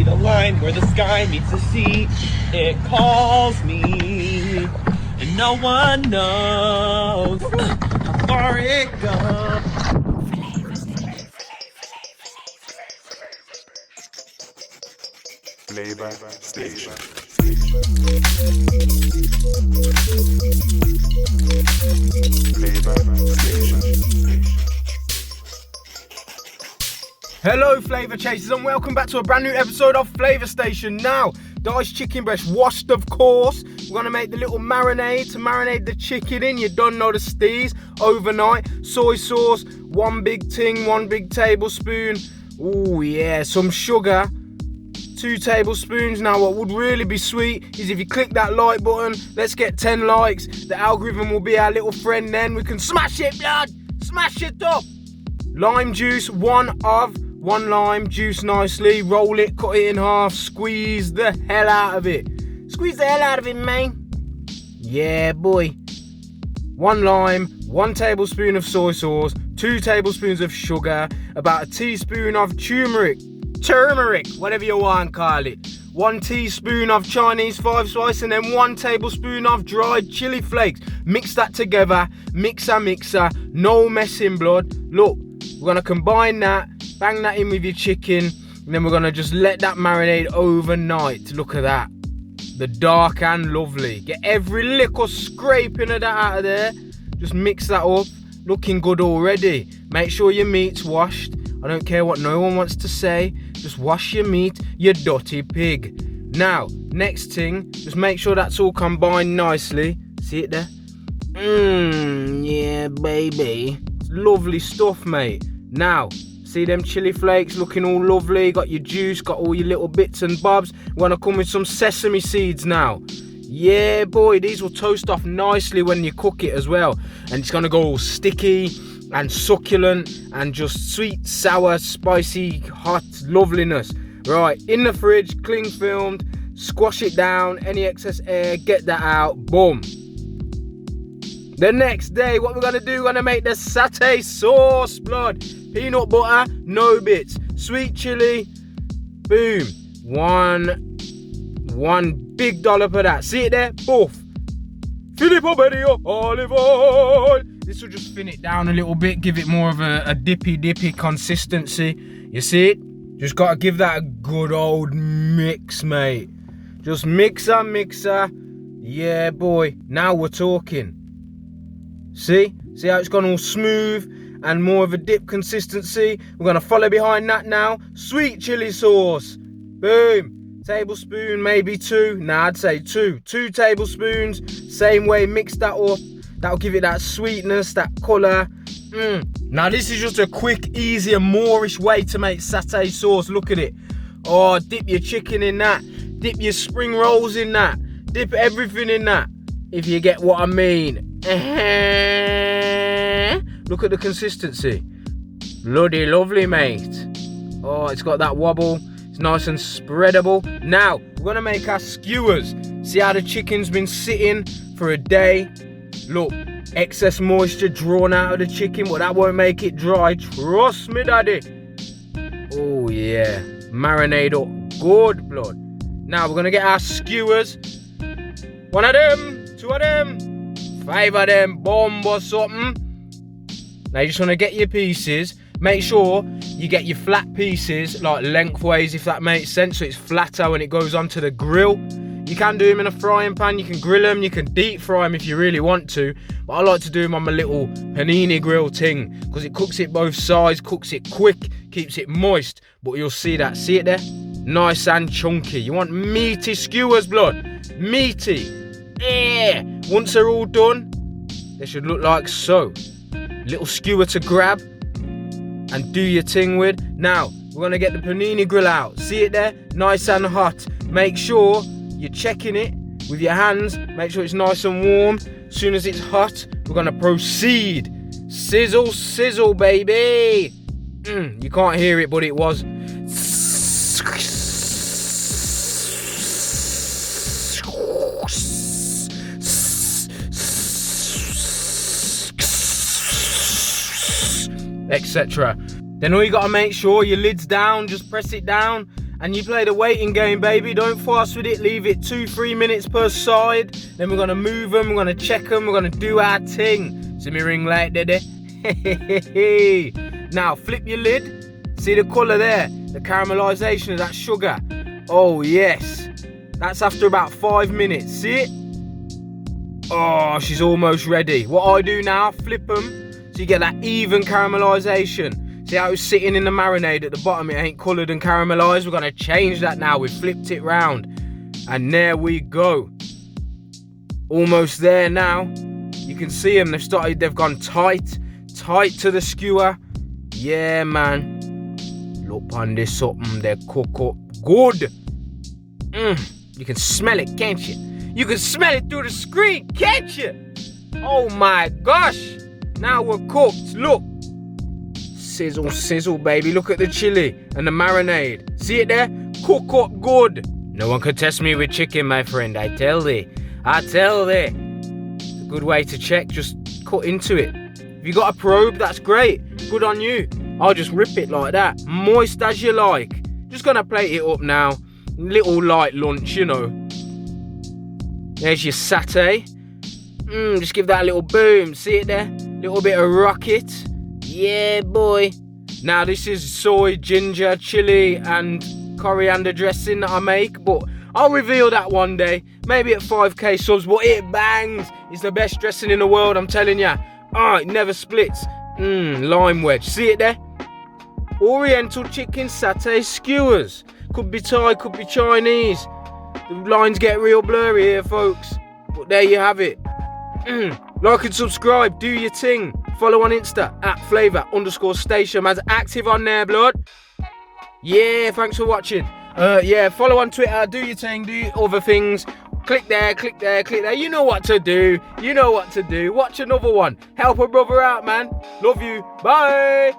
the line where the sky meets the sea. It calls me, and no one knows how far it goes. Flavor Station. Hello Flavour Chasers and welcome back to a brand new episode of Flavour Station. Now, diced chicken breast washed of course. We're going to make the little marinade to marinate the chicken in. You don't know the steez. Overnight, soy sauce, one big tablespoon. Oh yeah, some sugar, 2 tablespoons. Now what would really be sweet is if you click that like button. Let's get 10 likes. The algorithm will be our little friend then. We can smash it, blood. Smash it up. Lime juice, one lime, juice nicely, roll it, cut it in half, squeeze the hell out of it. Squeeze the hell out of it, man. Yeah, boy. 1 lime, 1 tablespoon of soy sauce, 2 tablespoons of sugar, about a teaspoon of turmeric, whatever you want to call it. 1 teaspoon of Chinese 5 spice and then 1 tablespoon of dried chili flakes. Mix that together, mixer, no messing, blood. Look, we're going to combine that, bang that in with your chicken, and then we're going to just let that marinate overnight. Look at that. The dark and lovely. Get every little scraping of that out of there. Just mix that up. Looking good already. Make sure your meat's washed. I don't care what no one wants to say. Just wash your meat, you dirty pig. Now, next thing, just make sure that's all combined nicely. See it there? Yeah, baby. It's lovely stuff, mate. Now, see them chili flakes looking all lovely. Got your juice, got all your little bits and bobs. We're gonna come with some sesame seeds now. Yeah, boy, these will toast off nicely when you cook it as well. And it's gonna go all sticky and succulent and just sweet, sour, spicy, hot loveliness. Right, in the fridge, cling filmed, squash it down, any excess air, get that out, boom. The next day, what we're gonna do, we're gonna make the satay sauce, blood. Peanut butter, no bits. Sweet chili, boom. One big dollop of that. See it there? Boof. Filippo Berio, olive oil. This will just thin it down a little bit, give it more of a dippy consistency. You see it? Just gotta give that a good old mix, mate. Just mixer. Yeah, boy. Now we're talking. See how it's gone all smooth and more of a dip consistency. We're gonna follow behind that now. Sweet chili sauce. Boom. Tablespoon, maybe 2. Nah, I'd say 2. 2 tablespoons. Same way, mix that up. That'll give it that sweetness, that colour. Now this is just a quick, easier, Moorish way to make satay sauce. Look at it. Oh, dip your chicken in that. Dip your spring rolls in that. Dip everything in that. If you get what I mean. Look at the consistency. Bloody lovely, mate. Oh, it's got that wobble. It's nice and spreadable. Now, we're going to make our skewers. See how the chicken's been sitting for a day? Look, excess moisture drawn out of the chicken, but that won't make it dry. Trust me, daddy. Oh, yeah. Marinate up good, blood. Now, we're going to get our skewers. 1 of them, 2 of them, 5 of them, bomb or something. Now, you just want to get your pieces. Make sure you get your flat pieces, like lengthways, if that makes sense, so it's flatter when it goes onto the grill. You can do them in a frying pan, you can grill them, you can deep fry them if you really want to. But I like to do them on my little panini grill thing, because it cooks it both sides, cooks it quick, keeps it moist. But you'll see that, see it there? Nice and chunky. You want meaty skewers, blood. Meaty. Yeah. Once they're all done, they should look like so. Little skewer to grab and do your thing with. Now, we're going to get the panini grill out. See it there? Nice and hot. Make sure you're checking it with your hands. Make sure it's nice and warm. As soon as it's hot, we're going to proceed. Sizzle, sizzle, baby. You can't hear it, but it was. Etc. Then all you got to make sure your lid's down, just press it down and you play the waiting game, baby. Don't fuss with it. Leave it 2-3 minutes per side. Then we're gonna move them, we're gonna check them, we're gonna do our thing. See me ring light, did it? Now flip your lid. See the colour there? The caramelisation of that sugar. Oh yes. That's after about 5 minutes. See it? Oh, she's almost ready. What I do now, flip them so you get that even caramelisation. See how it's sitting in the marinade at the bottom? It ain't coloured and caramelised. We're gonna change that now. We've flipped it round, and there we go. Almost there now. You can see them. They've gone tight to the skewer. Yeah, man. Look on this something. They cook up good. You can smell it, can't you? You can smell it through the screen, can't you? Oh my gosh. Now we're cooked. Look. Sizzle, sizzle, baby. Look at the chili and the marinade. See it there? Cook up good. No one can test me with chicken, my friend. I tell thee. It's a good way to check. Just cut into it. If you got a probe, that's great. Good on you. I'll just rip it like that. Moist as you like. Just gonna plate it up now. Little light lunch, you know. There's your satay. Just give that a little boom. See it there? Little bit of rocket. Yeah, boy. Now this is soy, ginger, chili and coriander dressing that I make, but I'll reveal that one day. Maybe at 5k subs, but it bangs. It's the best dressing in the world, I'm telling ya. It never splits. Lime wedge. See it there? Oriental chicken satay skewers. Could be Thai, could be Chinese. The lines get real blurry here, folks. But there you have it. Like and subscribe, do your thing. Follow on Insta @flavour_station. Man's active on there, blood. Yeah, thanks for watching. Yeah, follow on Twitter, do your thing, do your other things. Click there, click there, click there. You know what to do. You know what to do. Watch another one. Help a brother out, man. Love you. Bye.